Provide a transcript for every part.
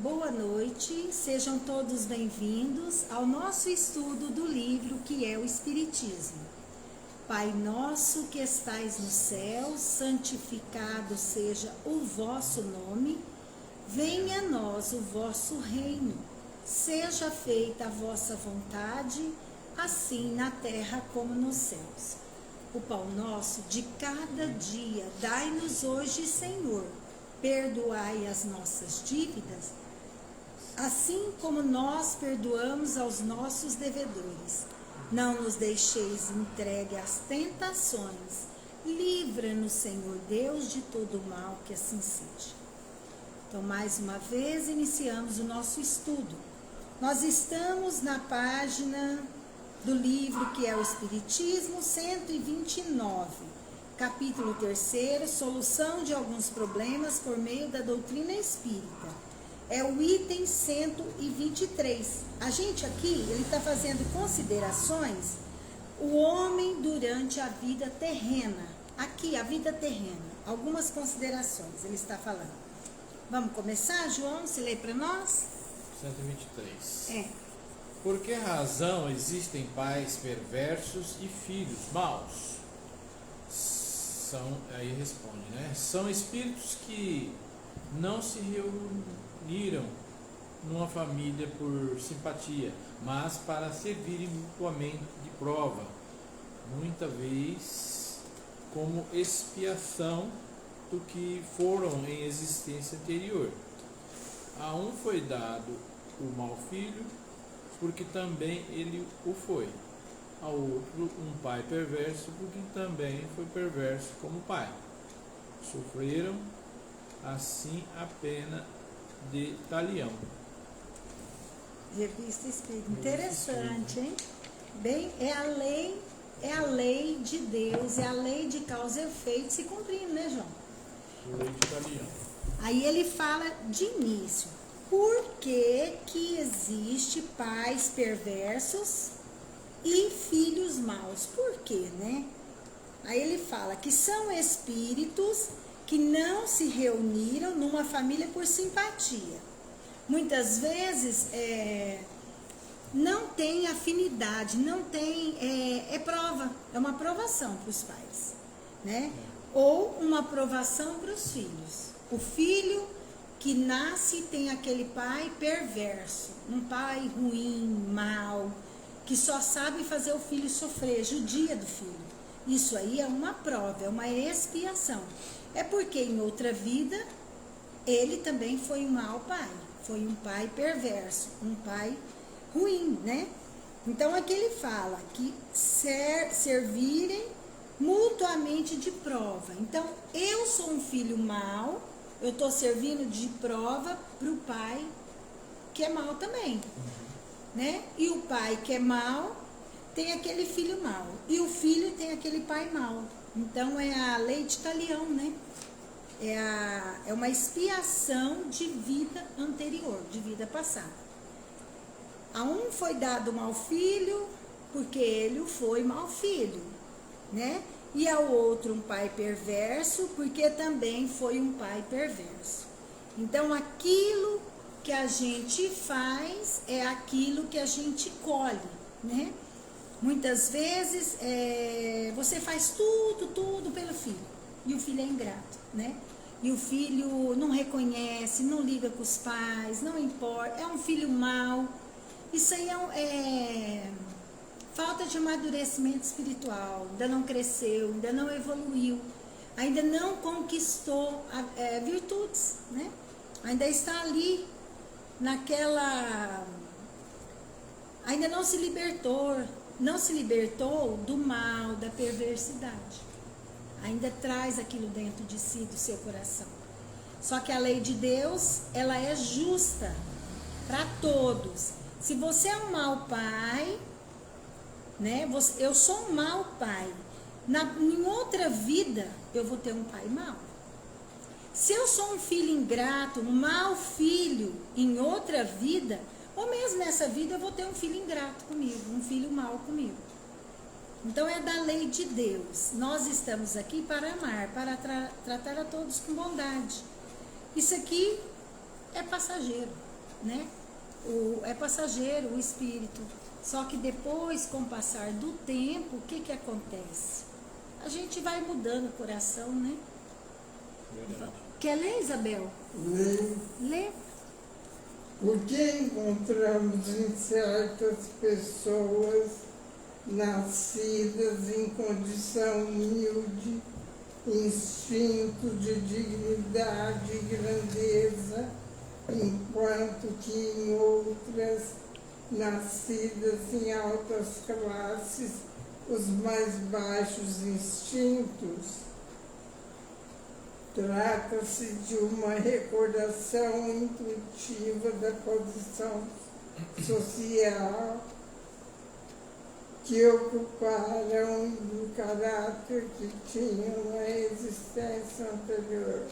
Boa noite, sejam todos bem-vindos ao nosso estudo do livro que é o Espiritismo. Pai nosso que estais no céu, santificado seja o vosso nome, venha a nós o vosso reino, seja feita a vossa vontade, assim na terra como nos céus. O pão nosso de cada dia dai-nos hoje, Senhor, perdoai as nossas dívidas, assim como nós perdoamos aos nossos devedores. Não nos deixeis entregue às tentações. Livra-nos, Senhor Deus, de todo mal, que assim seja. Então, mais uma vez, iniciamos o nosso estudo. Nós estamos na página do livro que é o Espiritismo, 129, capítulo 3º, solução de alguns problemas por meio da doutrina espírita. É o item 123. A gente aqui, ele está fazendo considerações, o homem durante a vida terrena. Aqui, a vida terrena. Algumas considerações ele está falando. Vamos começar, João? Você lê para nós? 123. Por que razão existem pais perversos e filhos maus? Aí responde, né? São espíritos que não se reuniram numa família por simpatia, mas para servirem mutuamente de prova, muita vez como expiação do que foram em existência anterior. A um foi dado o mau filho, porque também ele o foi. Ao outro, um pai perverso, porque também foi perverso como pai. Sofreram assim a pena de talião. Revista Espírita. Interessante, hein? Bem, é a lei de Deus, é a lei de causa e efeito se cumprindo, né, João? Lei de talião. Aí ele fala de início. Por que existe pais perversos e filhos maus? Por quê, né? Aí ele fala que são espíritos que não se reuniram numa família por simpatia. Muitas vezes não tem afinidade, não tem, prova, é uma aprovação para os pais, né? Ou uma aprovação para os filhos. O filho que nasce tem aquele pai perverso, um pai ruim, mau, que só sabe fazer o filho sofrer, judia do filho. Isso aí é uma prova, é uma expiação. É porque em outra vida ele também foi um mau pai, foi um pai perverso, um pai ruim, né? Então aqui ele fala que servirem mutuamente de prova. Então eu sou um filho mau, eu estou servindo de prova para o pai que é mau também, né? E o pai que é mau tem aquele filho mau, e o filho tem aquele pai mau. Então é a lei de talião, né? É uma expiação de vida anterior, de vida passada. A um foi dado mau filho, porque ele foi mau filho, né? E ao outro um pai perverso, porque também foi um pai perverso. Então aquilo que a gente faz é aquilo que a gente colhe, né? Muitas vezes você faz tudo pelo filho, e o filho é ingrato, né? E o filho não reconhece, não liga com os pais, não importa, é um filho mau. Isso aí é falta de amadurecimento espiritual, ainda não cresceu, ainda não evoluiu, ainda não conquistou virtudes, né? Ainda está ali ainda não se libertou do mal, da perversidade. Ainda traz aquilo dentro de si, do seu coração. Só que a lei de Deus, ela é justa para todos. Se você é um mau pai, né? Eu sou um mau pai. Em outra vida, eu vou ter um pai mau. Se eu sou um filho ingrato, um mau filho, em outra vida, ou mesmo nessa vida, eu vou ter um filho ingrato comigo, um filho mau comigo. Então é da lei de Deus. Nós estamos aqui para amar, para tratar a todos com bondade. Isso aqui é passageiro, né? É passageiro o espírito. Só que depois, com o passar do tempo, o que acontece? A gente vai mudando o coração, né? Verdade. Quer ler, Isabel? Lê. Porque encontramos em certas pessoas nascidas em condição humilde, instinto de dignidade e grandeza, enquanto que em outras, nascidas em altas classes, os mais baixos instintos. Trata-se de uma recordação intuitiva da posição social que ocuparam e do caráter que tinham na existência anterior.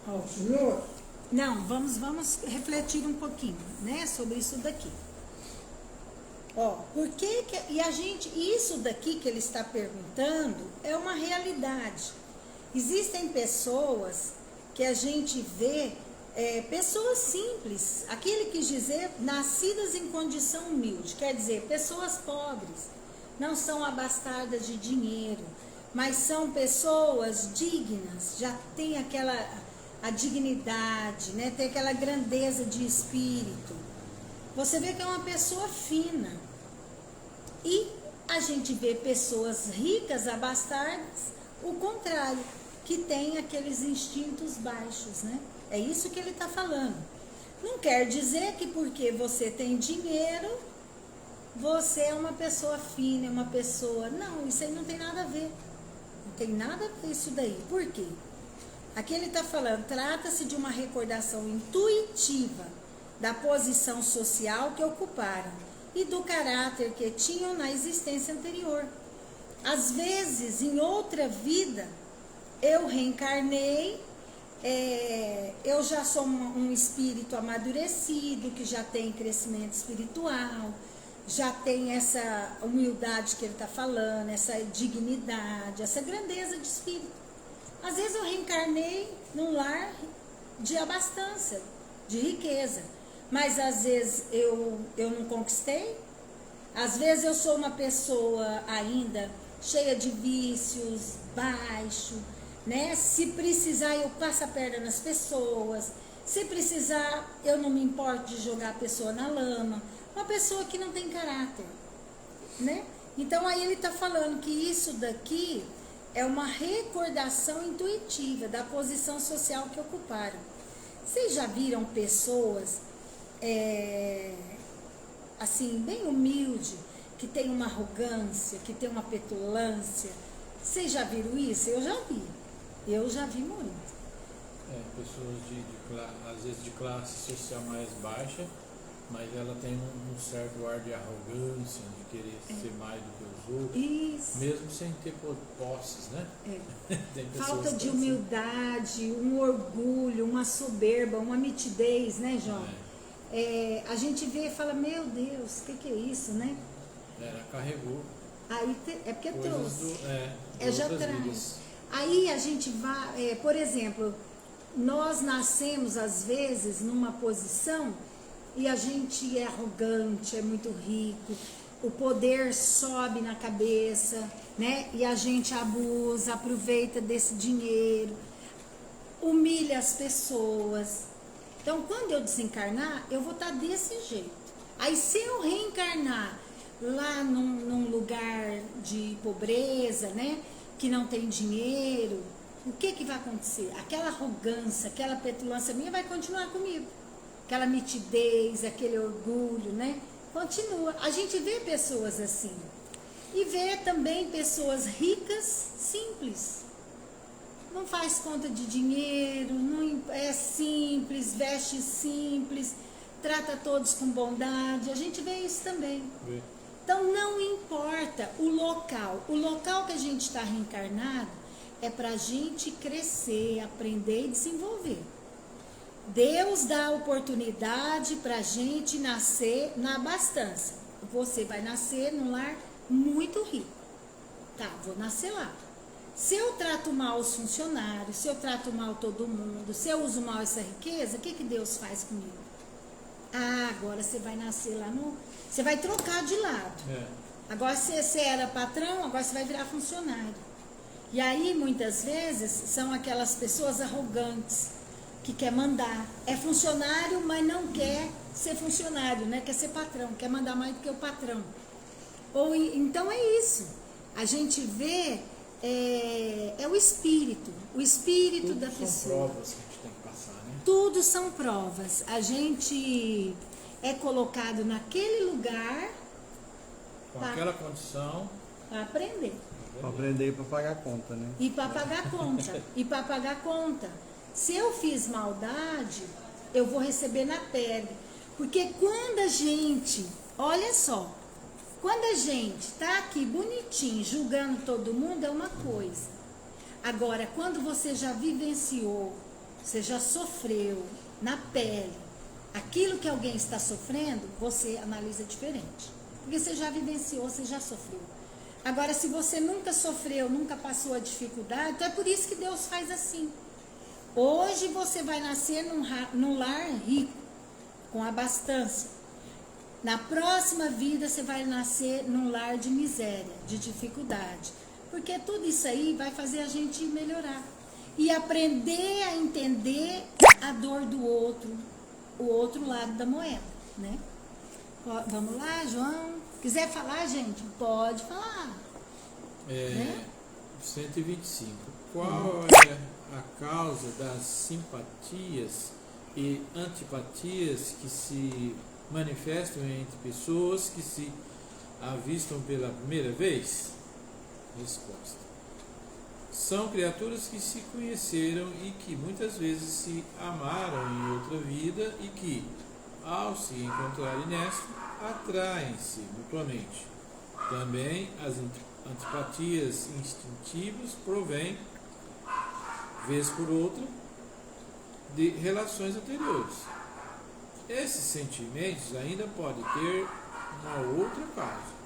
Continua? Não, vamos refletir um pouquinho, né, sobre isso daqui. Por que e a gente, isso daqui que ele está perguntando é uma realidade. Existem pessoas que a gente vê, pessoas simples, aqui ele quis dizer nascidas em condição humilde, quer dizer, pessoas pobres, não são abastadas de dinheiro, mas são pessoas dignas, já tem a dignidade, né, tem aquela grandeza de espírito. Você vê que é uma pessoa fina. E a gente vê pessoas ricas, abastadas, o contrário, que tem aqueles instintos baixos, né? É isso que ele está falando. Não quer dizer que porque você tem dinheiro, você é uma pessoa fina, é uma pessoa... Não, isso aí não tem nada a ver. Não tem nada a ver isso daí. Por quê? Aqui ele está falando, trata-se de uma recordação intuitiva da posição social que ocuparam e do caráter que tinham na existência anterior. Às vezes, em outra vida, eu reencarnei, eu já sou um espírito amadurecido, que já tem crescimento espiritual, já tem essa humildade que ele está falando, essa dignidade, essa grandeza de espírito. Às vezes eu reencarnei num lar de abastança, de riqueza. Mas às vezes eu não conquistei. Às vezes eu sou uma pessoa ainda cheia de vícios, baixo, né? Se precisar eu passo a perna nas pessoas. Se precisar eu não me importo de jogar a pessoa na lama. Uma pessoa que não tem caráter, né? Então aí ele está falando que isso daqui é uma recordação intuitiva da posição social que ocuparam. Vocês já viram pessoas assim, bem humilde, que tem uma arrogância, que tem uma petulância? Vocês já viram isso? Eu já vi muito. Pessoas às vezes de classe social mais baixa, mas ela tem um certo ar de arrogância, de querer ser mais do que os outros. Isso. Mesmo sem ter posses, né? Falta de humildade, um orgulho, uma soberba, uma mitidez, né, João? A gente vê e fala, meu Deus, o que é isso, né? Ela carregou. Aí é porque trouxe. Já traz. Vidas. Aí a gente vai, por exemplo, nós nascemos às vezes numa posição e a gente é arrogante, é muito rico, o poder sobe na cabeça, né? E a gente abusa, aproveita desse dinheiro, humilha as pessoas. Então, quando eu desencarnar, eu vou estar desse jeito. Aí, se eu reencarnar lá num lugar de pobreza, né? Que não tem dinheiro, o que vai acontecer? Aquela arrogância, aquela petulância minha vai continuar comigo. Aquela mitidez, aquele orgulho, né? Continua. A gente vê pessoas assim. E vê também pessoas ricas, simples. Não faz conta de dinheiro, não é simples, veste simples, trata todos com bondade. A gente vê isso também. Então não importa o local que a gente está reencarnado é para a gente crescer, aprender e desenvolver. Deus dá a oportunidade para a gente nascer na abastança. Você vai nascer num lar muito rico. Tá, vou nascer lá. Se eu trato mal os funcionários, se eu trato mal todo mundo, se eu uso mal essa riqueza, o que Deus faz comigo? Ah, agora você vai nascer lá no... Você vai trocar de lado. Agora você era patrão, agora você vai virar funcionário. E aí, muitas vezes, são aquelas pessoas arrogantes, que quer mandar. É funcionário, mas não quer ser funcionário, né? Quer ser patrão, quer mandar mais do que o patrão. Ou, então é isso. A gente vê, é o espírito Tudo da são pessoa. provas que a gente tem que passar, né? Tudo são provas. A gente é colocado naquele lugar Com Tá. aquela condição. para aprender. Para aprender e para pagar a conta, né? E para pagar conta. E para pagar conta. Se eu fiz maldade, eu vou receber na pele. Porque quando a gente, olha só, quando a gente está aqui bonitinho, julgando todo mundo, é uma coisa. Agora, quando você já vivenciou, você já sofreu na pele, aquilo que alguém está sofrendo, você analisa diferente. Porque você já vivenciou, você já sofreu. Agora, se você nunca sofreu, nunca passou a dificuldade, então é por isso que Deus faz assim. Hoje você vai nascer num lar rico, com abastança. Na próxima vida você vai nascer num lar de miséria, de dificuldade. Porque tudo isso aí vai fazer a gente melhorar. E aprender a entender a dor do outro, o outro lado da moeda, né? Vamos lá, João? Quiser falar, gente? Pode falar. Né? 125. Qual é a causa das simpatias e antipatias que se manifestam entre pessoas que se avistam pela primeira vez? Resposta: são criaturas que se conheceram e que muitas vezes se amaram em outra vida e que, ao se encontrarem nesta, atraem-se mutuamente. Também as antipatias instintivas provêm, vez por outra, de relações anteriores. Esses sentimentos ainda podem ter uma outra causa.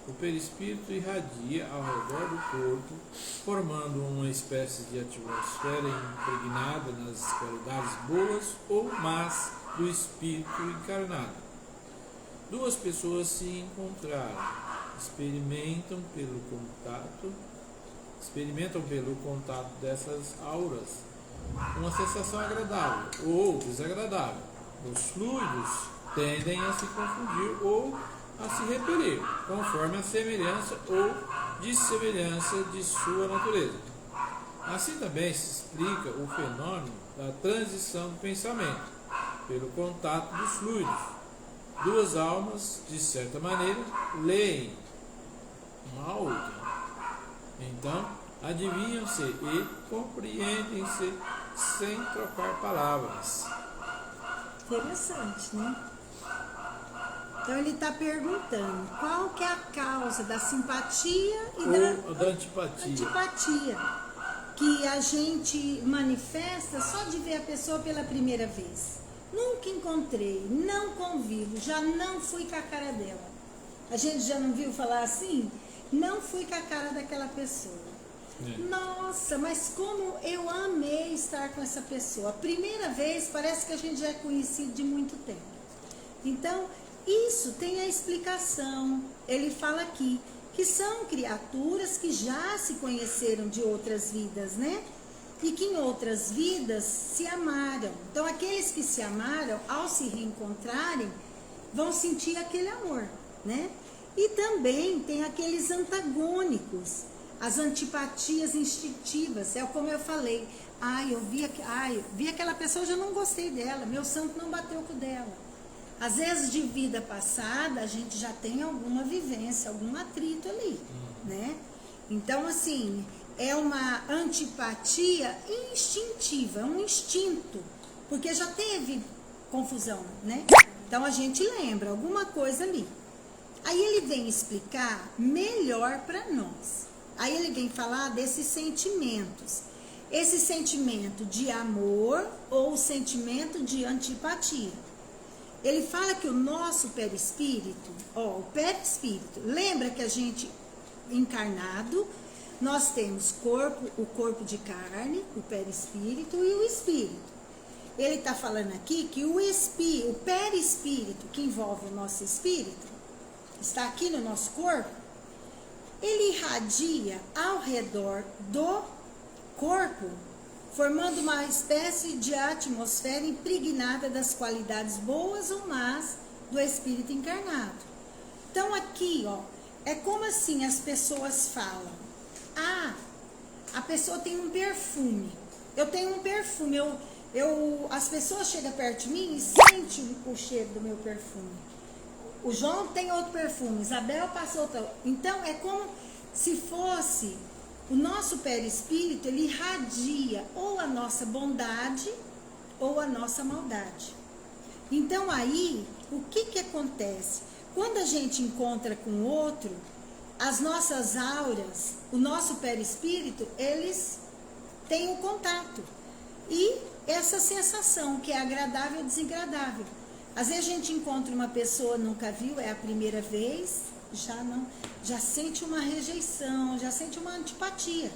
O perispírito irradia ao redor do corpo, formando uma espécie de atmosfera impregnada nas qualidades boas ou más do espírito encarnado. Duas pessoas se encontraram, experimentam pelo contato dessas auras uma sensação agradável ou desagradável. Os fluidos tendem a se confundir ou a se repelir, conforme a semelhança ou dessemelhança de sua natureza. Assim também se explica o fenômeno da transição do pensamento, pelo contato dos fluidos. Duas almas, de certa maneira, leem uma a outra. Então, adivinham-se e compreendem-se sem trocar palavras. Interessante, né? Então ele está perguntando qual que é a causa da simpatia e Ou da antipatia. antipatia que a gente manifesta só de ver a pessoa pela primeira vez. Nunca encontrei, não convivo, já não fui com a cara dela. A gente já não viu falar assim? Não fui com a cara daquela pessoa. Nossa, mas como eu amei estar com essa pessoa. A primeira vez parece que a gente já é conhecido de muito tempo. Então, isso tem a explicação. Ele fala aqui que são criaturas que já se conheceram de outras vidas, né? E que em outras vidas se amaram. Então, aqueles que se amaram, ao se reencontrarem, vão sentir aquele amor, né? E também tem aqueles antagônicos, as antipatias instintivas. É como eu falei, eu vi aquela pessoa, eu já não gostei dela, meu santo não bateu com o dela. Às vezes, de vida passada, a gente já tem alguma vivência, algum atrito ali, né? Então, assim, é uma antipatia instintiva, é um instinto, porque já teve confusão, né? Então, a gente lembra alguma coisa ali. Aí ele vem explicar melhor para nós. Aí ele vem falar desses sentimentos. Esse sentimento de amor ou o sentimento de antipatia. Ele fala que o nosso perispírito, o perispírito, lembra que a gente, encarnado, nós temos o corpo de carne, o perispírito e o espírito. Ele está falando aqui que o perispírito, que envolve o nosso espírito, está aqui no nosso corpo, ele irradia ao redor do corpo, formando uma espécie de atmosfera impregnada das qualidades boas ou más do espírito encarnado. Então aqui, ó, é como assim as pessoas falam: ah, a pessoa tem um perfume, eu tenho um perfume, as pessoas chegam perto de mim e sentem o cheiro do meu perfume. O João tem outro perfume, Isabel passou outro. Então é como se fosse o nosso perispírito, ele irradia ou a nossa bondade ou a nossa maldade. Então aí, o que acontece? Quando a gente encontra com o outro, as nossas auras, o nosso perispírito, eles têm um contato. E essa sensação que é agradável ou desagradável. Às vezes a gente encontra uma pessoa, nunca viu, é a primeira vez, já sente uma rejeição, já sente uma antipatia.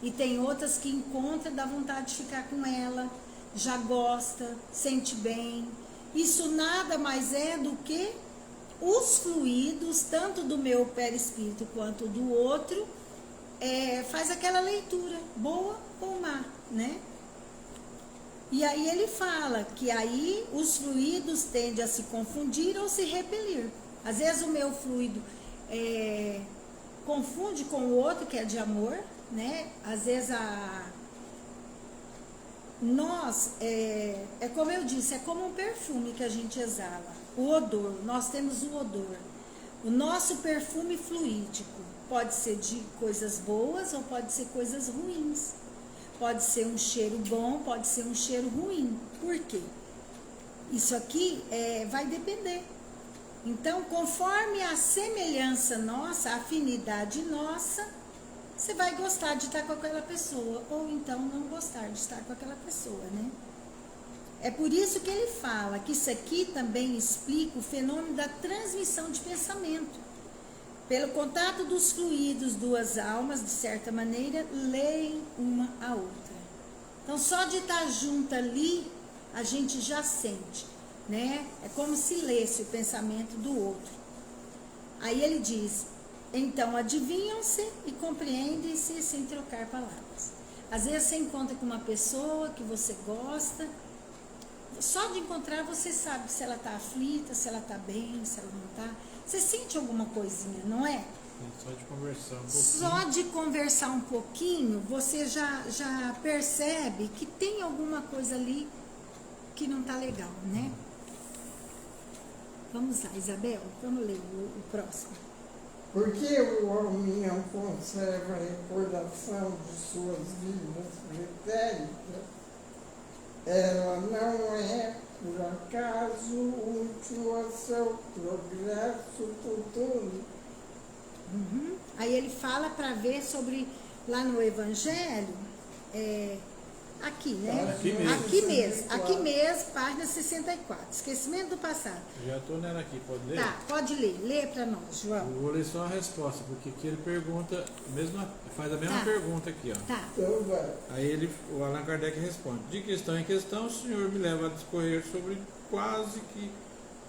E tem outras que encontra, dá vontade de ficar com ela, já gosta, sente bem. Isso nada mais é do que os fluidos, tanto do meu perispírito quanto do outro, faz aquela leitura, boa ou má, né? E aí ele fala que aí os fluidos tendem a se confundir ou se repelir. Às vezes o meu fluido confunde com o outro, que é de amor, né? Às vezes é como eu disse, é como um perfume que a gente exala. O odor, nós temos o odor. O nosso perfume fluídico pode ser de coisas boas ou pode ser coisas ruins. Pode ser um cheiro bom, pode ser um cheiro ruim. Por quê? Isso aqui vai depender. Então, conforme a semelhança nossa, a afinidade nossa, você vai gostar de estar com aquela pessoa, ou então não gostar de estar com aquela pessoa, né? É por isso que ele fala que isso aqui também explica o fenômeno da transmissão de pensamento. Pelo contato dos fluidos, duas almas, de certa maneira, leem uma a outra. Então, só de estar junto ali, a gente já sente, né? É como se lesse o pensamento do outro. Aí ele diz: então, adivinham-se e compreendem-se sem trocar palavras. Às vezes você encontra com uma pessoa que você gosta, só de encontrar você sabe se ela está aflita, se ela está bem, se ela não está. Você sente alguma coisinha, não é? Só de conversar um pouquinho. Só de conversar um pouquinho, você já percebe que tem alguma coisa ali que não está legal, né? Vamos lá, Isabel, vamos ler o próximo. Porque o homem não conserva a recordação de suas vidas pretéritas, ela não é, por acaso, útil a seu progresso futuro. Aí ele fala para ver sobre, lá no Evangelho, aqui, né? Aqui mesmo, página 64, esquecimento do passado. Já estou nela aqui, pode ler? Tá, pode ler, lê para nós, João. Eu vou ler só a resposta, porque aqui ele pergunta, faz a mesma Tá. pergunta aqui, ó. Tá, Então vai. Aí o Allan Kardec responde: de questão em questão, o senhor me leva a discorrer sobre quase que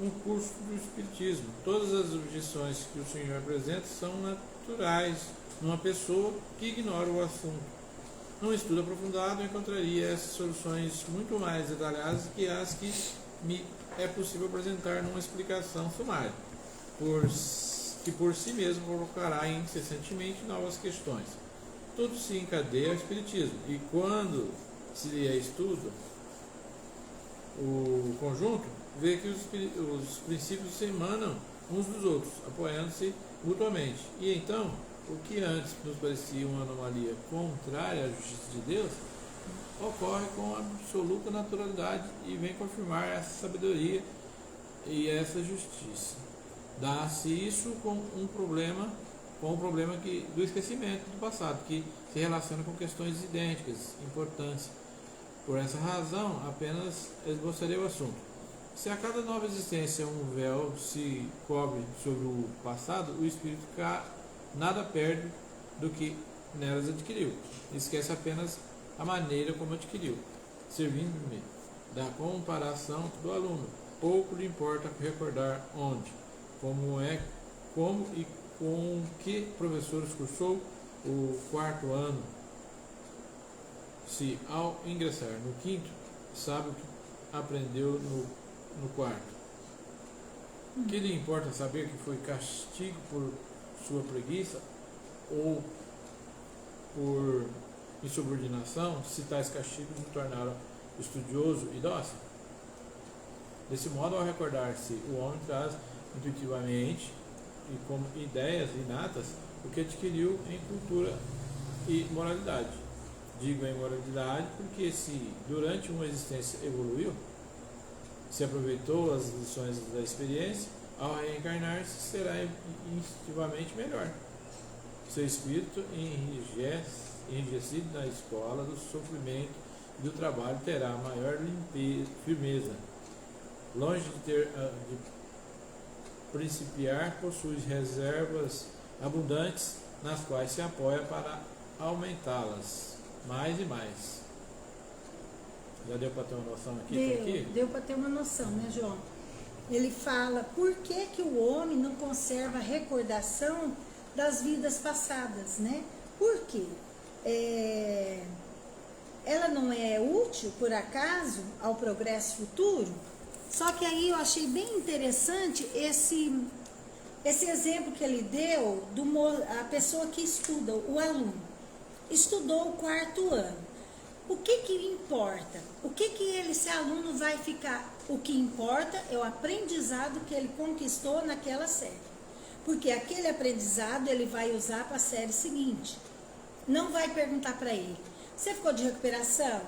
um curso do Espiritismo. Todas as objeções que o senhor apresenta são naturais numa pessoa que ignora o assunto. Num estudo aprofundado, eu encontraria essas soluções muito mais detalhadas que as que me é possível apresentar numa explicação sumária, que por si mesmo provocará incessantemente novas questões. Tudo se encadeia ao Espiritismo, e quando se estuda o conjunto, vê que os princípios se emanam uns dos outros, apoiando-se mutuamente. E então, o que antes nos parecia uma anomalia contrária à justiça de Deus, ocorre com absoluta naturalidade e vem confirmar essa sabedoria e essa justiça. Dá-se isso com o problema do esquecimento do passado, que se relaciona com questões idênticas, importância. Por essa razão, apenas esboçarei o assunto. Se a cada nova existência um véu se cobre sobre o passado, o espírito nada perde do que nelas adquiriu. Esquece apenas a maneira como adquiriu, servindo-me da comparação do aluno. Pouco lhe importa recordar onde, como e com que professores cursou o 4º ano, se ao ingressar no 5º, sabe o que aprendeu no 4º. Que lhe importa saber que foi castigo por sua preguiça ou por insubordinação, se tais castigos o tornaram estudioso e dócil? Desse modo, ao recordar-se, o homem traz intuitivamente e como ideias inatas o que adquiriu em cultura e moralidade. Digo em moralidade porque se durante uma existência evoluiu, se aproveitou as lições da experiência, ao reencarnar-se será instintivamente melhor. Seu espírito enrijecido na escola do sofrimento e do trabalho terá maior firmeza. Longe de principiar, possui reservas abundantes nas quais se apoia para aumentá-las mais e mais. Já deu para ter uma noção aqui? Deu para ter uma noção, né, João? Ele fala, por que que o homem não conserva a recordação das vidas passadas, né? Por quê? Ela não é útil, por acaso, ao progresso futuro? Só que aí eu achei bem interessante esse exemplo que ele deu a pessoa que estuda, o aluno. Estudou o 4º ano. O que importa? O que esse aluno vai ficar? O que importa é o aprendizado que ele conquistou naquela série. Porque aquele aprendizado ele vai usar para a série seguinte. Não vai perguntar para ele, você ficou de recuperação?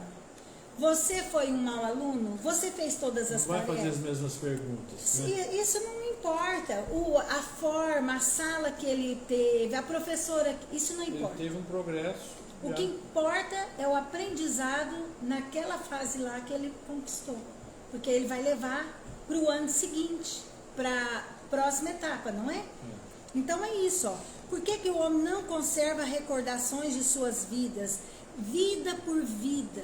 Você foi um mau aluno? Você fez todas as tarefas? Vai fazer as mesmas perguntas, né? Isso não importa. A forma, a sala que ele teve, a professora, isso não importa. Ele teve um progresso. O que importa é o aprendizado naquela fase lá que ele conquistou. Porque ele vai levar para o ano seguinte, para a próxima etapa, não é? Então é isso, ó. Por que o homem não conserva recordações de suas vidas, vida por vida?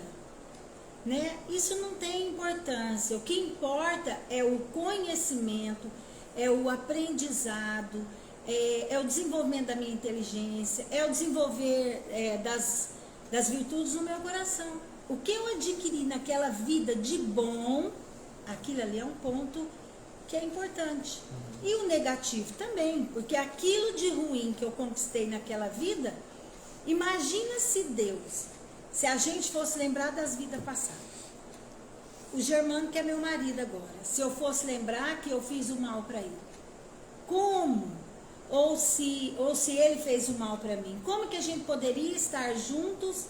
Né? Isso não tem importância. O que importa é o conhecimento, é o aprendizado, é o desenvolvimento da minha inteligência, é o desenvolver das virtudes no meu coração. O que eu adquiri naquela vida de bom, aquilo ali é um ponto que é importante. E o negativo também, porque aquilo de ruim que eu conquistei naquela vida, imagina se a gente fosse lembrar das vidas passadas. O Germano, que é meu marido agora, se eu fosse lembrar que eu fiz o mal para ele. Como? Ou se ele fez o mal para mim. Como que a gente poderia estar juntos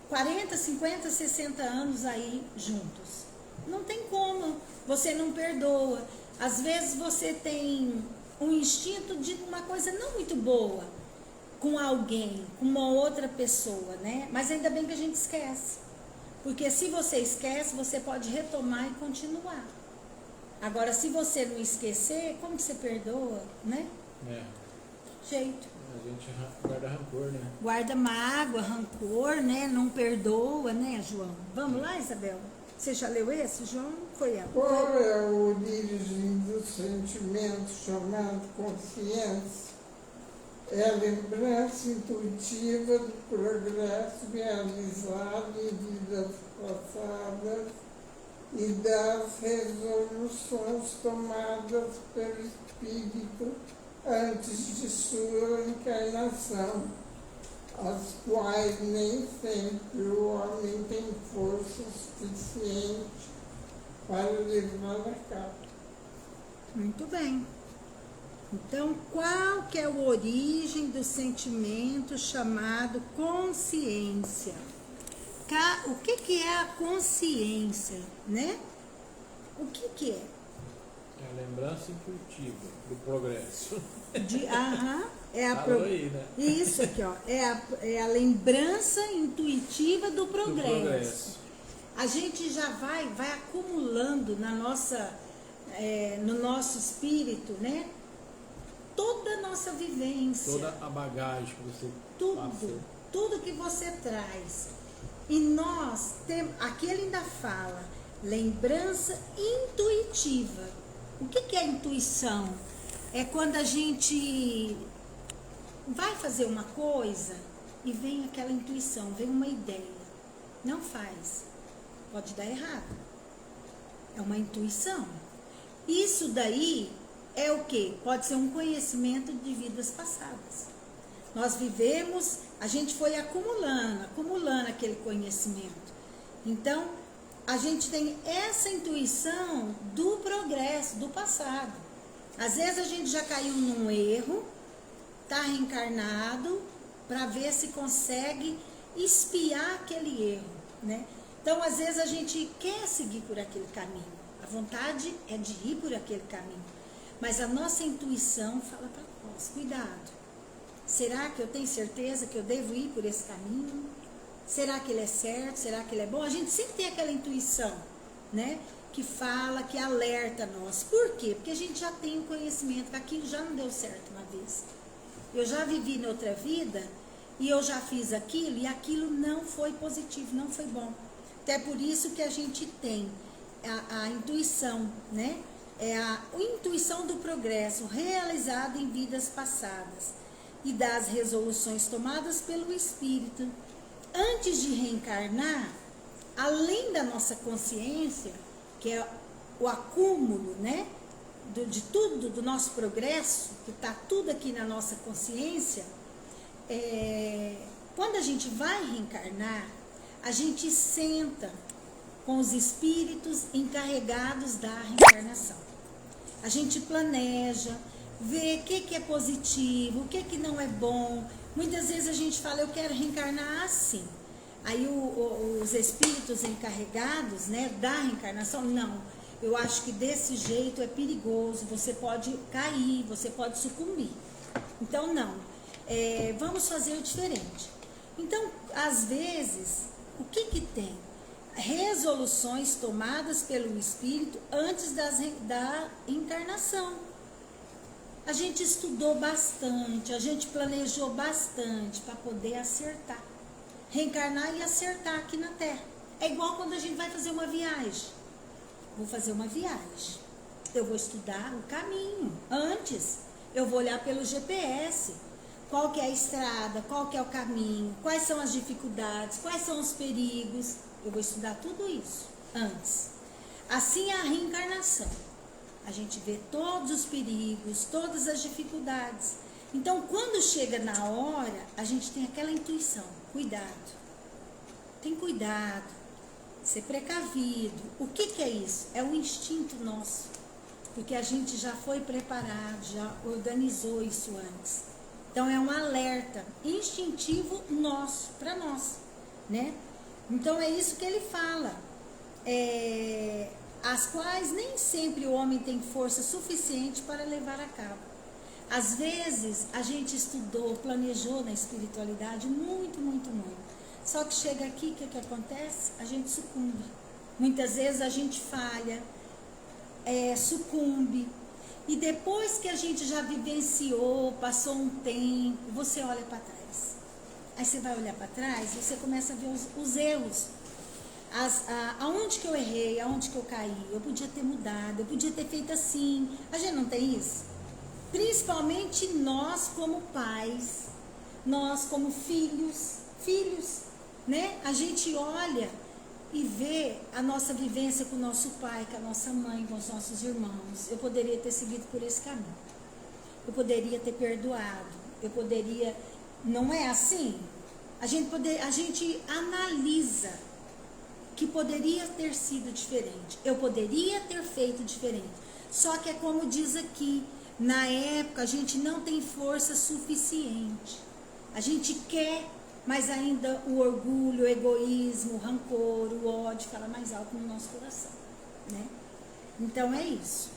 40, 50, 60 anos aí juntos? Não tem como. Você não perdoa. Às vezes você tem um instinto de uma coisa não muito boa com alguém, com uma outra pessoa, né? Mas ainda bem que a gente esquece. Porque se você esquece, você pode retomar e continuar. Agora, se você não esquecer, como que você perdoa, né? Jeito. A gente guarda rancor, né? Guarda mágoa, rancor, né? Não perdoa, né, João? Vamos lá, Isabel? Você já leu esse, João? Foi ela. Qual é a origem do sentimento chamado consciência? É a lembrança intuitiva do progresso realizado em vidas passadas e das resoluções tomadas pelo espírito antes de sua encarnação, as quais nem sempre o homem tem força suficiente para levar a cabo. Muito bem. Então, qual que é a origem do sentimento chamado consciência? O que é a consciência, né? O que é? É a lembrança intuitiva do progresso. Falou aí, né? Isso aqui, ó. É a lembrança intuitiva do progresso. A gente já vai acumulando no nosso espírito, né? Toda a nossa vivência. Toda a bagagem que você Tudo. passou. tudo que você traz. E nós temos, aqui ele ainda fala, lembrança intuitiva. O que é intuição? É quando a gente vai fazer uma coisa e vem aquela intuição, vem uma ideia. Não faz. Pode dar errado. É uma intuição. Isso daí é o quê? Pode ser um conhecimento de vidas passadas. Nós vivemos, a gente foi acumulando aquele conhecimento. Então, a gente tem essa intuição do progresso, do passado. Às vezes a gente já caiu num erro, está reencarnado, para ver se consegue espiar aquele erro, né? Então, às vezes a gente quer seguir por aquele caminho. A vontade é de ir por aquele caminho. Mas a nossa intuição fala para nós, cuidado. Será que eu tenho certeza que eu devo ir por esse caminho? Será que ele é certo? Será que ele é bom? A gente sempre tem aquela intuição, né? Que fala, que alerta nós. Por quê? Porque a gente já tem o conhecimento que aquilo já não deu certo uma vez. Eu já vivi na outra vida e eu já fiz aquilo e aquilo não foi positivo, não foi bom. Até por isso que a gente tem a intuição, né? É a intuição do progresso realizado em vidas passadas e das resoluções tomadas pelo Espírito. Antes de reencarnar, além da nossa consciência, que é o acúmulo, né, de tudo, do nosso progresso, que está tudo aqui na nossa consciência, quando a gente vai reencarnar, a gente senta com os espíritos encarregados da reencarnação. A gente planeja, vê o que é positivo, o que não é bom. Muitas vezes a gente fala, eu quero reencarnar assim. Aí os espíritos encarregados, né, da reencarnação, não. Eu acho que desse jeito é perigoso, você pode cair, você pode sucumbir. Então, não. Vamos fazer diferente. Então, às vezes, o que tem? Resoluções tomadas pelo Espírito antes da encarnação. A gente estudou bastante, a gente planejou bastante para poder acertar. Reencarnar e acertar aqui na Terra. É igual quando a gente vai fazer uma viagem. Vou fazer uma viagem. Eu vou estudar o caminho. Antes, eu vou olhar pelo GPS. Qual que é a estrada, qual que é o caminho, quais são as dificuldades, quais são os perigos. Eu vou estudar tudo isso antes. Assim é a reencarnação. A gente vê todos os perigos, todas as dificuldades. Então, quando chega na hora, a gente tem aquela intuição. Cuidado. Tem cuidado. Ser precavido. O que é isso? É um instinto nosso. Porque a gente já foi preparado, já organizou isso antes. Então, é um alerta instintivo nosso, para nós, né? Então, é isso que ele fala. As quais nem sempre o homem tem força suficiente para levar a cabo. Às vezes, a gente estudou, planejou na espiritualidade muito, muito, muito. Só que chega aqui, o que acontece? A gente sucumbe. Muitas vezes a gente falha, sucumbe. E depois que a gente já vivenciou, passou um tempo, você olha para trás. Aí você vai olhar para trás e você começa a ver os erros. Aonde que eu errei, aonde que eu caí. Eu podia ter mudado, eu podia ter feito assim. A gente não tem isso? Principalmente nós como pais, nós como filhos, né? A gente olha e vê a nossa vivência com o nosso pai, com a nossa mãe, com os nossos irmãos. Eu poderia ter seguido por esse caminho. Eu poderia ter perdoado. Eu poderia... Não é assim? A gente analisa que poderia ter sido diferente. Eu poderia ter feito diferente. Só que é como diz aqui, na época a gente não tem força suficiente. A gente quer, mas ainda o orgulho, o egoísmo, o rancor, o ódio fala mais alto no nosso coração, né? Então é isso.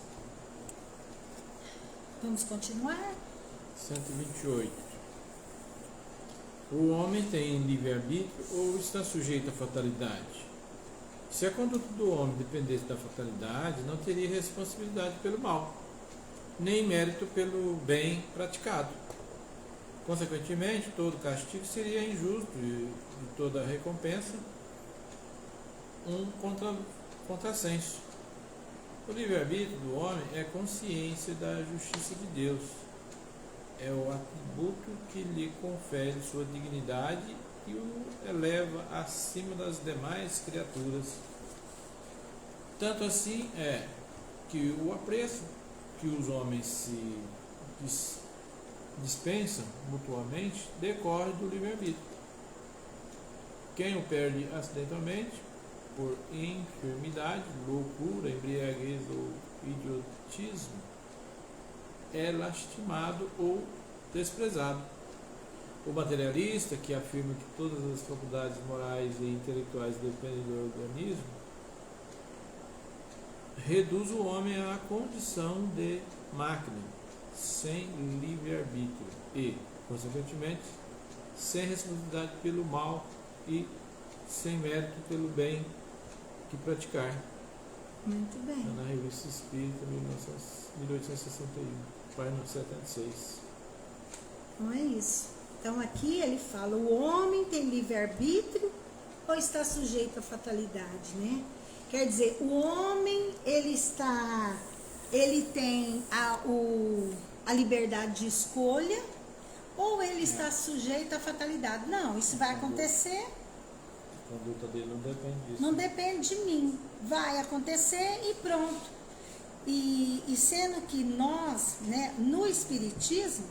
Vamos continuar? 128. O homem tem livre-arbítrio ou está sujeito à fatalidade? Se a conduta do homem dependesse da fatalidade, não teria responsabilidade pelo mal, nem mérito pelo bem praticado. Consequentemente, todo castigo seria injusto e toda recompensa um contrassenso. O livre-arbítrio do homem é consciência da justiça de Deus. É o atributo que lhe confere sua dignidade e o eleva acima das demais criaturas. Tanto assim é que o apreço que os homens se dispensam mutuamente decorre do livre-arbítrio. Quem o perde acidentalmente, por enfermidade, loucura, embriaguez ou idiotismo, é lastimado ou desprezado. O materialista, que afirma que todas as faculdades morais e intelectuais dependem do organismo, reduz o homem à condição de máquina, sem livre-arbítrio e, consequentemente, sem responsabilidade pelo mal e sem mérito pelo bem que praticar. Muito bem. Na Revista Espírita, 1861, página 76. Então é isso. Então aqui ele fala, o homem tem livre-arbítrio ou está sujeito à fatalidade, né? Quer dizer, o homem, ele tem a liberdade de escolha ou ele está sujeito à fatalidade? Não, isso vai acontecer. A conduta dele não depende disso. Não depende de mim. Vai acontecer e pronto. E sendo que nós, né, no Espiritismo,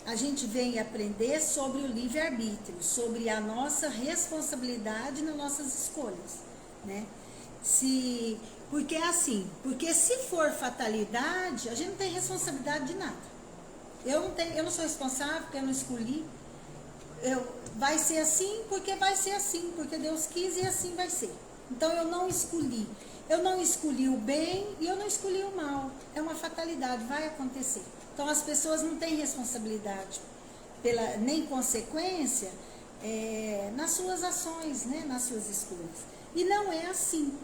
a gente vem aprender sobre o livre-arbítrio, sobre a nossa responsabilidade nas nossas escolhas, né? Porque é assim, porque se for fatalidade, a gente não tem responsabilidade de nada. Eu não sou responsável, porque eu não escolhi. Vai ser assim, porque Deus quis e assim vai ser. Então eu não escolhi. Eu não escolhi o bem e eu não escolhi o mal. É uma fatalidade, vai acontecer. Então as pessoas não têm responsabilidade nem consequência nas suas ações, né, nas suas escolhas. E não é assim.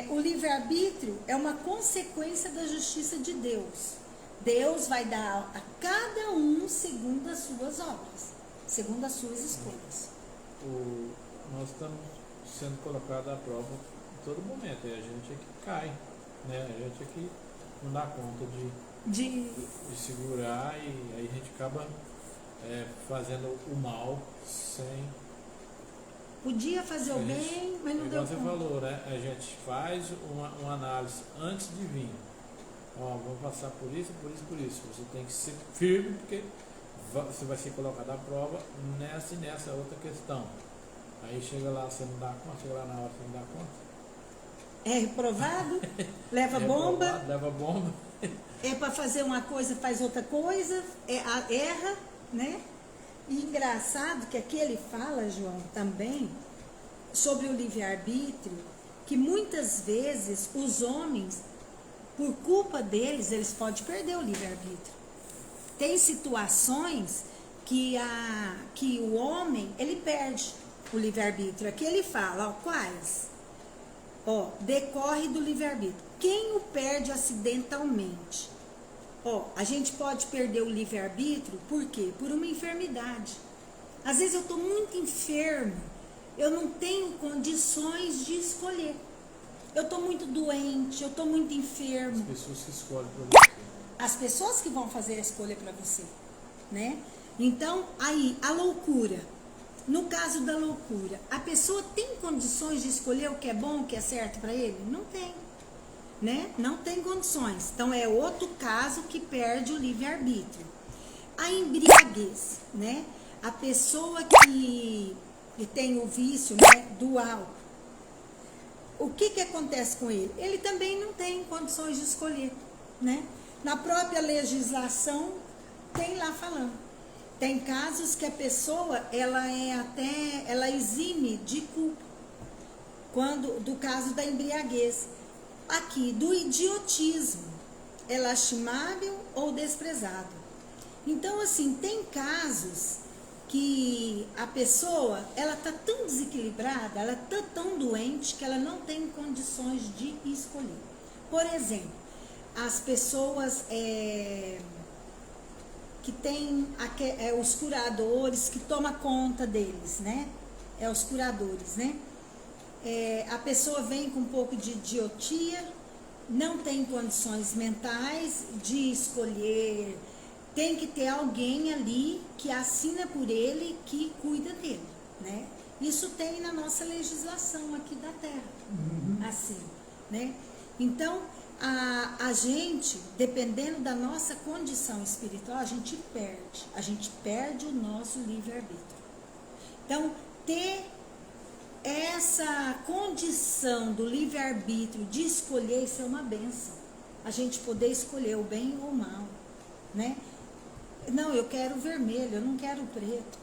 O livre-arbítrio é uma consequência da justiça de Deus. Deus vai dar a cada um segundo as suas obras, segundo as suas escolhas. Nós estamos sendo colocados à prova em todo momento, e a gente é que cai, né? A gente é que não dá conta de segurar, e aí a gente acaba fazendo o mal sem... Podia fazer o bem, mas não deu conta. Você falou, né? A gente faz uma análise antes de vir. Vamos passar por isso. Você tem que ser firme, porque você vai ser colocado à prova nessa e nessa outra questão. Aí chega lá, você não dá conta, chega lá na hora, você não dá conta. É reprovado, leva bomba. Leva bomba. É para fazer uma coisa, faz outra coisa, erra, né? E engraçado que aqui ele fala, João, também, sobre o livre-arbítrio, que muitas vezes os homens, por culpa deles, eles podem perder o livre-arbítrio. Tem situações que o homem, ele perde o livre-arbítrio. Aqui ele fala, quais? Decorre do livre-arbítrio. Quem o perde acidentalmente? A gente pode perder o livre-arbítrio, por quê? Por uma enfermidade. Às vezes eu estou muito enfermo, eu não tenho condições de escolher. Eu estou muito doente, eu estou muito enfermo. As pessoas que escolhem para você. As pessoas que vão fazer a escolha para você, né? Então, aí, a loucura. No caso da loucura, a pessoa tem condições de escolher o que é bom, o que é certo para ele? Não tem. Né? Não tem condições. Então é outro caso que perde o livre-arbítrio. A embriaguez, né? A pessoa que tem o vício, né, do álcool. O que acontece com ele? Ele também não tem condições de escolher, né? Na própria legislação tem lá falando. Tem casos que a pessoa ela exime de culpa. Do caso da embriaguez. Aqui, do idiotismo, é lastimável ou desprezado. Então, assim, tem casos que a pessoa, ela está tão desequilibrada, ela está tão doente, que ela não tem condições de escolher. Por exemplo, as pessoas que que tem os curadores que tomam conta deles, né? Os curadores, né? A pessoa vem com um pouco de idiotia, não tem condições mentais de escolher, tem que ter alguém ali que assina por ele, que cuida dele, né? Isso tem na nossa legislação aqui da Terra, assim, né? Então, a gente, dependendo da nossa condição espiritual, a gente perde o nosso livre-arbítrio. Então, ter essa condição do livre-arbítrio de escolher, isso é uma bênção. A gente poder escolher o bem ou o mal, né? Não, eu quero vermelho, eu não quero preto.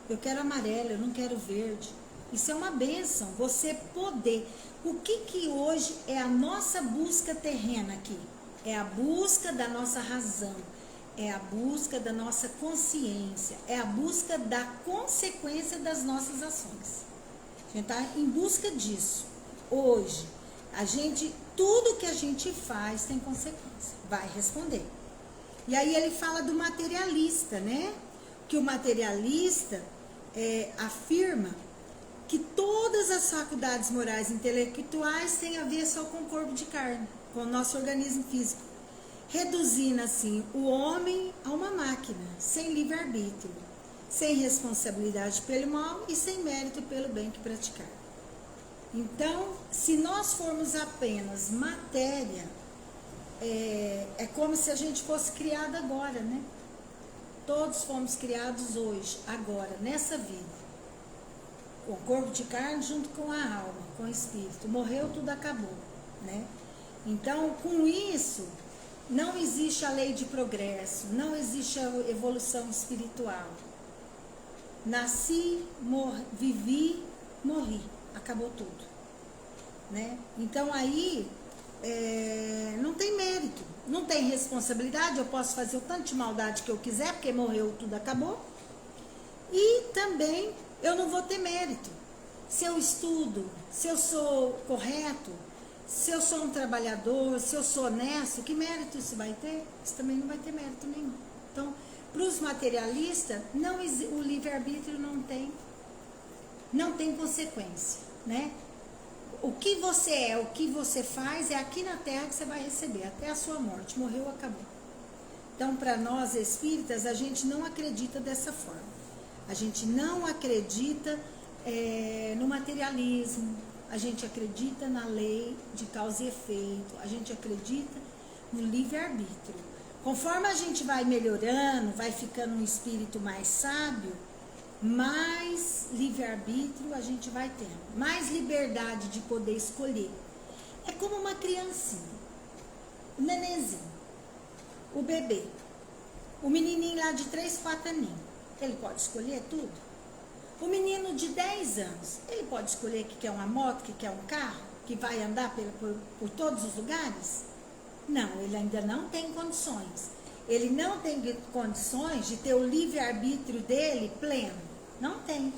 Eu quero amarelo, eu não quero verde. Isso é uma bênção, você poder. O que hoje é a nossa busca terrena aqui? É a busca da nossa razão, é a busca da nossa consciência, é a busca da consequência das nossas ações. A gente está em busca disso. Hoje, tudo que a gente faz tem consequência, vai responder. E aí ele fala do materialista, né? Que o materialista afirma que todas as faculdades morais e intelectuais têm a ver só com o corpo de carne, com o nosso organismo físico, reduzindo assim o homem a uma máquina, sem livre-arbítrio, sem responsabilidade pelo mal e sem mérito pelo bem que praticar. Então, se nós formos apenas matéria, é como se a gente fosse criado agora, né? Todos fomos criados hoje, agora, nessa vida. Com o corpo de carne junto com a alma, com o espírito. Morreu, tudo acabou, né? Então, com isso, não existe a lei de progresso, não existe a evolução espiritual. Nasci, vivi, morri, acabou tudo, né? Então, aí, não tem mérito, não tem responsabilidade, eu posso fazer o tanto de maldade que eu quiser, porque morreu, tudo acabou. E também eu não vou ter mérito. Se eu estudo, se eu sou correto, se eu sou um trabalhador, se eu sou honesto, que mérito isso vai ter? Isso também não vai ter mérito nenhum. Então, para os materialistas, o livre-arbítrio não tem consequência, né? O que você o que você faz, é aqui na Terra que você vai receber, até a sua morte. Morreu, acabou. Então, para nós espíritas, a gente não acredita dessa forma. A gente não acredita no materialismo, a gente acredita na lei de causa e efeito, a gente acredita no livre-arbítrio. Conforme a gente vai melhorando, vai ficando um espírito mais sábio, mais livre-arbítrio a gente vai tendo, mais liberdade de poder escolher. É como uma criancinha, o nenenzinho, o bebê, o menininho lá de 3, 4 aninhos. Ele pode escolher tudo? O menino de 10 anos, ele pode escolher que quer uma moto, que quer um carro, que vai andar por todos os lugares? Não, ele ainda não tem condições. Ele não tem condições de ter o livre-arbítrio dele pleno. Não tem.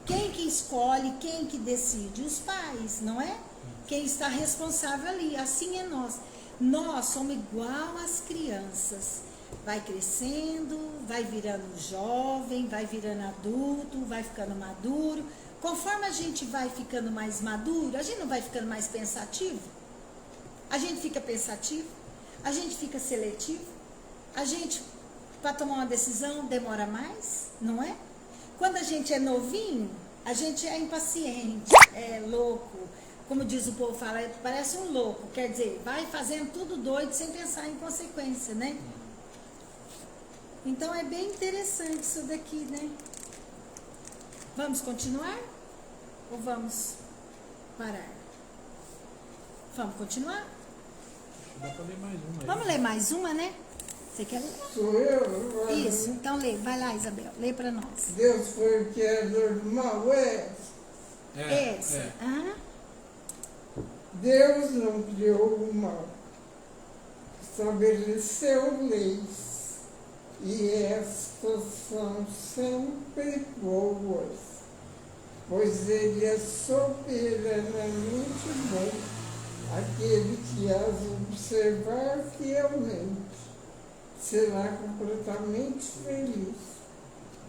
Quem que escolhe, quem que decide? Os pais, não é? Quem está responsável ali, assim é nós. Nós somos igual às crianças. Vai crescendo, vai virando jovem, vai virando adulto, vai ficando maduro. Conforme a gente vai ficando mais maduro, a gente não vai ficando mais pensativo? A gente fica pensativo, a gente fica seletivo, a gente, para tomar uma decisão, demora mais, não é? Quando a gente é novinho, a gente é impaciente, é louco. Como diz o povo, fala, parece um louco. Quer dizer, vai fazendo tudo doido sem pensar em consequência, né? Então, é bem interessante isso daqui, né? Vamos continuar? Ou vamos parar? Vamos continuar? Dá para ler mais uma aí. Vamos ler mais uma, né? Você quer ler? Sou eu? Isso, então lê. Vai lá, Isabel. Lê para nós. Deus foi o criador do mal, Essa. Aham. Deus não criou o mal, estabeleceu leis, e estas são sempre boas, pois Ele é soberanamente bom, aquele que as observar fielmente. será completamente feliz.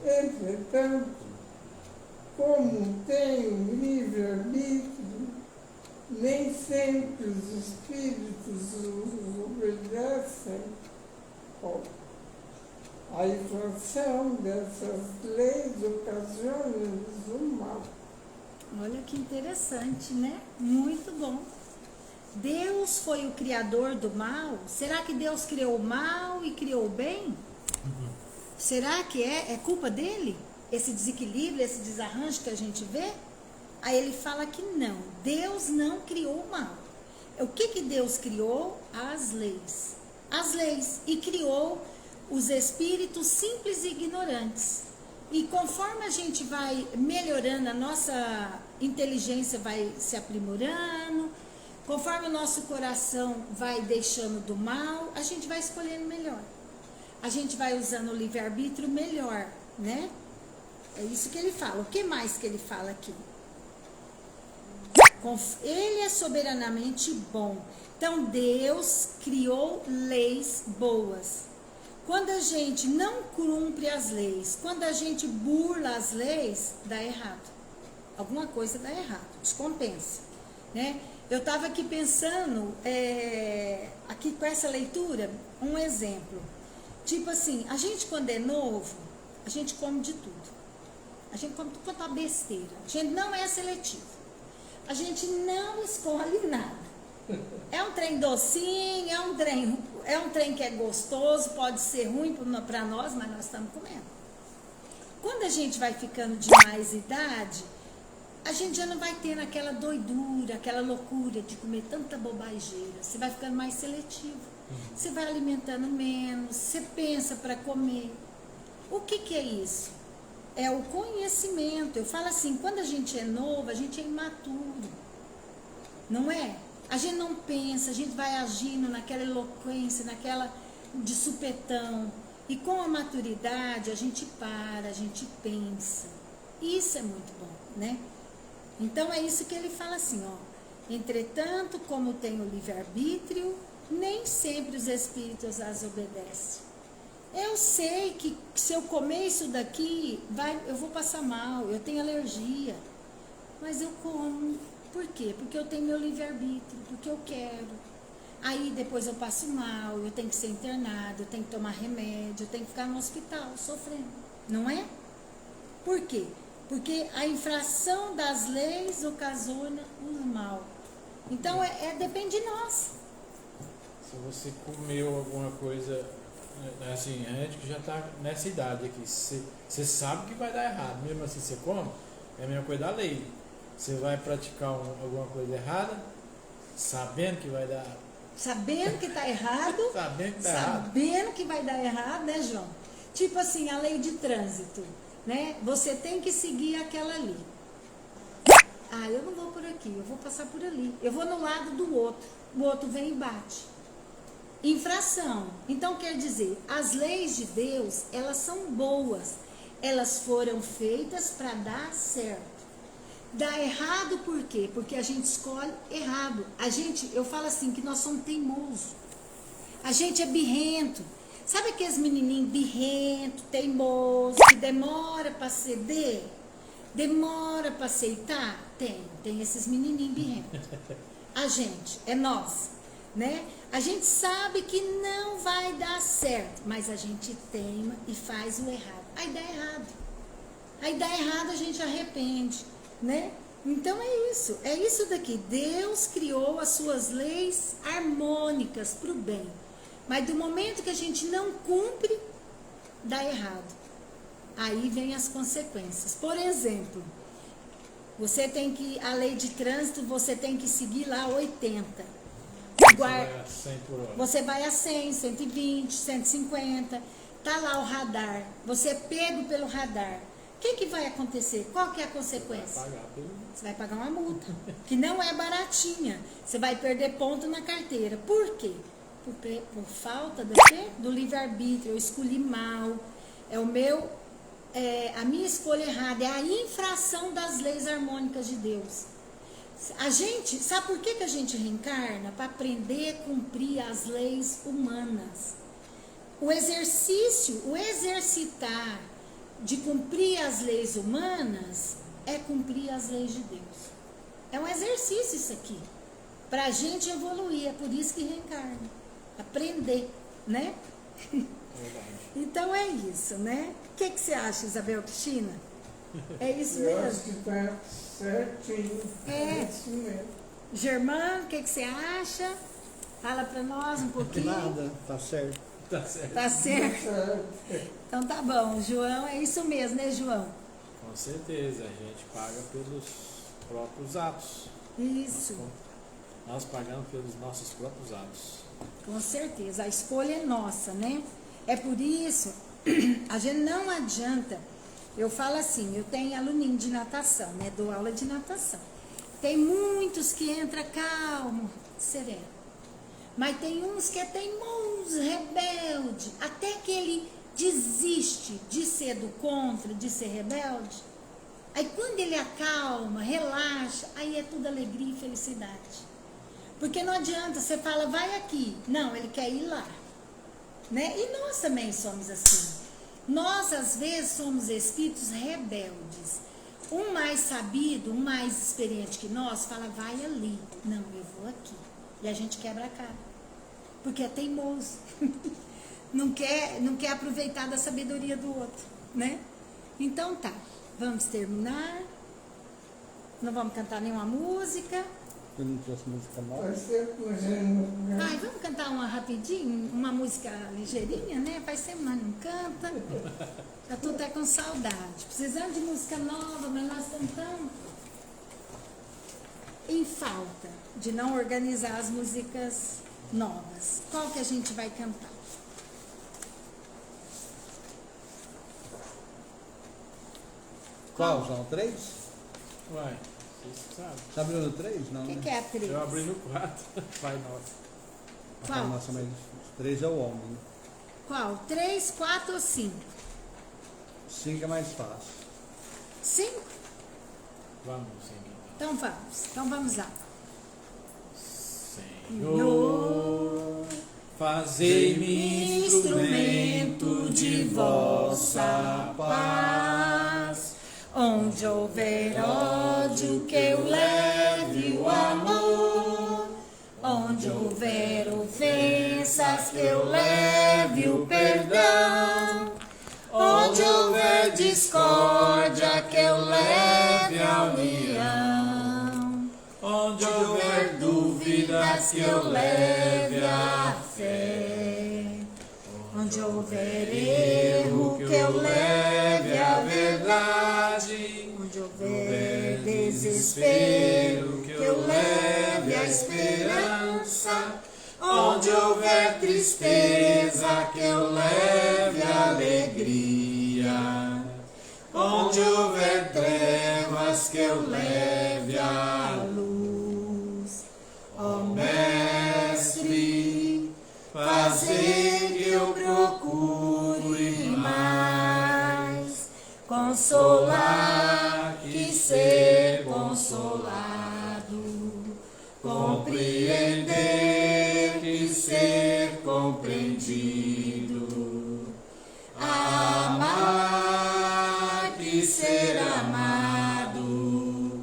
Entretanto, como tem o livre-arbítrio, nem sempre os espíritos os obedecem. A infração dessas leis ocasiona-lhes o mal. Olha que interessante, né? Muito bom. Deus foi o criador do mal? Será que Deus criou o mal e criou o bem? Será que é culpa dele? Esse desequilíbrio, esse desarranjo que a gente vê? Aí ele fala que não, Deus não criou o mal. O que Deus criou? As leis. As leis. E criou os espíritos simples e ignorantes. E conforme a gente vai melhorando, a nossa inteligência vai se aprimorando, conforme o nosso coração vai deixando do mal, a gente vai escolhendo melhor. A gente vai usando o livre-arbítrio melhor, né? É isso que ele fala. O que mais que ele fala aqui? Ele é soberanamente bom. Então, Deus criou leis boas. Quando a gente não cumpre as leis, quando a gente burla as leis, dá errado. Alguma coisa dá errado, descompensa, né? Eu estava aqui pensando, aqui com essa leitura, um exemplo. Tipo assim, a gente quando é novo, a gente come de tudo. A gente come tudo quanto é besteira. A gente não é seletivo. A gente não escolhe nada. É um trem docinho, é um trem que é gostoso, pode ser ruim para nós, mas nós estamos comendo. Quando a gente vai ficando de mais idade, a gente já não vai tendo aquela doidura, aquela loucura de comer tanta bobageira. Você vai ficando mais seletivo. Você vai alimentando menos, você pensa para comer. O que é isso? É o conhecimento. Eu falo assim, quando a gente é novo, a gente é imaturo. Não é? A gente não pensa, a gente vai agindo naquela eloquência, naquela de supetão. E com a maturidade, a gente para, a gente pensa. Isso é muito bom, né? Então é isso que ele fala assim, ó. Entretanto, como tem o livre-arbítrio, nem sempre os espíritos as obedecem. Eu sei que se eu comer isso daqui, eu vou passar mal, eu tenho alergia. Mas eu como. Por quê? Porque eu tenho meu livre-arbítrio, porque eu quero. Aí depois eu passo mal, eu tenho que ser internado, eu tenho que tomar remédio, eu tenho que ficar no hospital sofrendo. Não é? Por quê? Porque a infração das leis ocasiona o mal. Então depende de nós. Se você comeu alguma coisa, assim, a gente que já está nessa idade aqui, você sabe que vai dar errado, mesmo assim você come, é a mesma coisa da lei. Você vai praticar alguma coisa errada, sabendo que vai dar... Sabendo que está errado, sabendo que vai dar errado, né, João? Tipo assim, a lei de trânsito, né? Você tem que seguir aquela ali. Ah, eu não vou por aqui, eu vou passar por ali. Eu vou no lado do outro, o outro vem e bate. Infração. Então, quer dizer, as leis de Deus, elas são boas. Elas foram feitas para dar certo. Dá errado por quê? Porque a gente escolhe errado. Eu falo assim, que nós somos teimosos. A gente é birrento. Sabe aqueles menininhos birrentos, teimosos, que demora para ceder? Demora para aceitar? Tem esses menininhos birrentos. A gente, é nós, né? A gente sabe que não vai dar certo, mas a gente teima e faz o errado. Aí dá errado. Aí dá errado, a gente arrepende, né? Então é isso daqui. Deus criou as suas leis harmônicas para o bem. Mas do momento que a gente não cumpre, dá errado. Aí vem as consequências. Por exemplo, a lei de trânsito, você tem que seguir lá 80. Você vai a 100, 120, 150. Tá lá o radar. Você é pego pelo radar. O que vai acontecer? Qual que é a consequência? Você vai pagar uma multa, que não é baratinha. Você vai perder ponto na carteira. Por quê? Por falta do livre-arbítrio. Eu escolhi mal. A minha escolha errada. É a infração das leis harmônicas de Deus. Sabe por que a gente reencarna? Para aprender a cumprir as leis humanas. o exercício, o exercitar de cumprir as leis humanas é cumprir as leis de Deus. É um exercício isso aqui, para a gente evoluir, é por isso que reencarna, aprender, né? Verdade. Então é isso, né? O que você acha, Isabel Cristina? É isso Eu acho mesmo? que está certinho. É. Isso mesmo. Germano, o que você acha? Fala para nós um pouquinho. Nada, tá certo. Tá certo. Tá certo? Certo. Então tá bom, João, é isso mesmo, né, João? Com certeza, a gente paga pelos próprios atos. Isso, Nós pagamos pelos nossos próprios atos. com certeza. A escolha é nossa, né? É por isso, a gente não adianta. Eu falo assim, eu tenho aluninho de natação, né? Dou aula de natação. Tem muitos que entram calmo, sereno. Mas tem uns que é teimoso, rebelde, até que ele desiste de ser do contra, de ser rebelde. Aí quando ele acalma, relaxa, aí é tudo alegria e felicidade. Porque não adianta, você fala, vai aqui. Não, ele quer ir lá. Né? E nós também somos assim. Nós, às vezes, somos espíritos rebeldes. Um mais sabido, um mais experiente que nós, fala, vai ali. Não, eu vou aqui. E a gente quebra a cara. Porque é teimoso. não quer aproveitar da sabedoria do outro, né? Então tá, vamos terminar. Não vamos cantar nenhuma música. Eu não trouxe música nova. Vai ser com gente. Ai, vamos cantar uma rapidinho, uma música ligeirinha, né? Faz semana não canta. Já tô até com saudade. Precisando de música nova, mas nós estamos tão em falta de não organizar as músicas novas. Qual que a gente vai cantar? Qual, João? 3? Uai, vocês sabem. Tá abrindo no 3? Não, O que, né? que é a três? Eu abri no 4. Pai nosso. Qual? Nossa, mas 3 é o homem. Qual? 3, 4 ou 5? 5 é mais fácil. 5? Vamos, Senhor. Então vamos lá. Senhor, fazei-me instrumento de vossa paz. Onde houver ódio, que eu leve o amor. Onde houver ofensas, que eu leve o perdão. Onde houver discórdia, que eu leve a união. Onde houver dúvidas, Que eu leve a fé. Onde houver erro, que eu leve a verdade. Onde houver desespero, que eu leve a esperança. Onde houver tristeza, que eu leve a alegria. Onde houver trevas, que eu leve a luz. Ó Mestre, fazei que eu procure mais consolar que ser consolado, compreender que ser compreendido, amar que ser amado,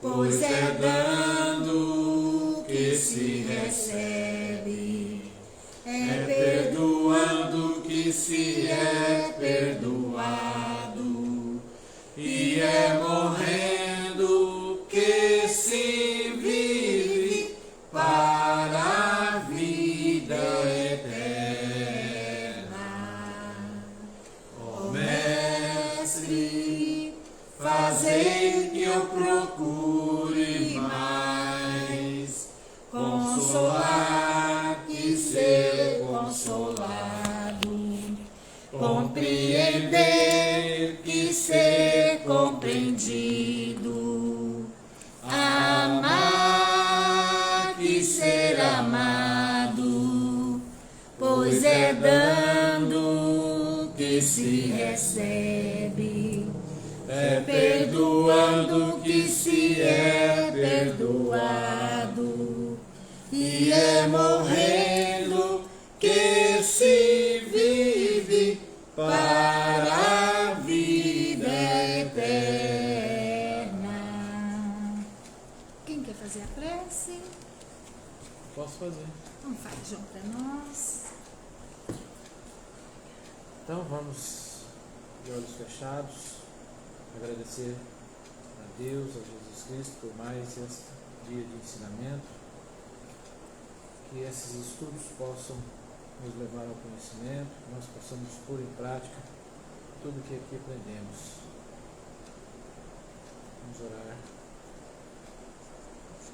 pois é dando que se recebe, é perdoando que se é perdoado, e é morrendo que se vive para a vida eterna. Ó Mestre, fazei que eu procure mais consolar que ser consolado, compreender que ser compreendido, amar que ser amado, pois é dando que se recebe, é perdoando que se é perdoado, e é morrendo que se vive Então faz, João, para nós. Então vamos, de olhos fechados, agradecer a Deus, a Jesus Cristo, por mais este dia de ensinamento. Que esses estudos possam nos levar ao conhecimento, que nós possamos pôr em prática tudo o que aqui aprendemos. Vamos orar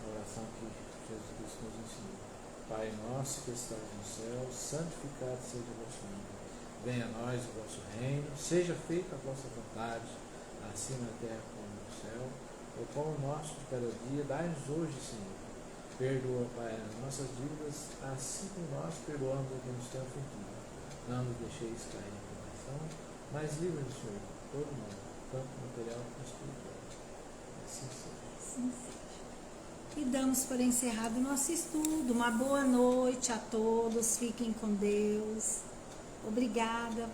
a oração que Jesus Cristo nos ensinou. Pai nosso que estás no céu, santificado seja o vosso nome. Venha a nós o vosso reino, seja feita a vossa vontade, assim na terra como no céu. O pão nosso de cada dia, dai-nos hoje, Senhor. Perdoa, Pai, as nossas dívidas, assim como nós perdoamos a quem nos tem ofendido. Não nos deixeis cair em tentação, mas livra-nos, Senhor, de todo mal, tanto material como espiritual. Assim seja. Sim, seja. E damos por encerrado o nosso estudo. Uma boa noite a todos. Fiquem com Deus. Obrigada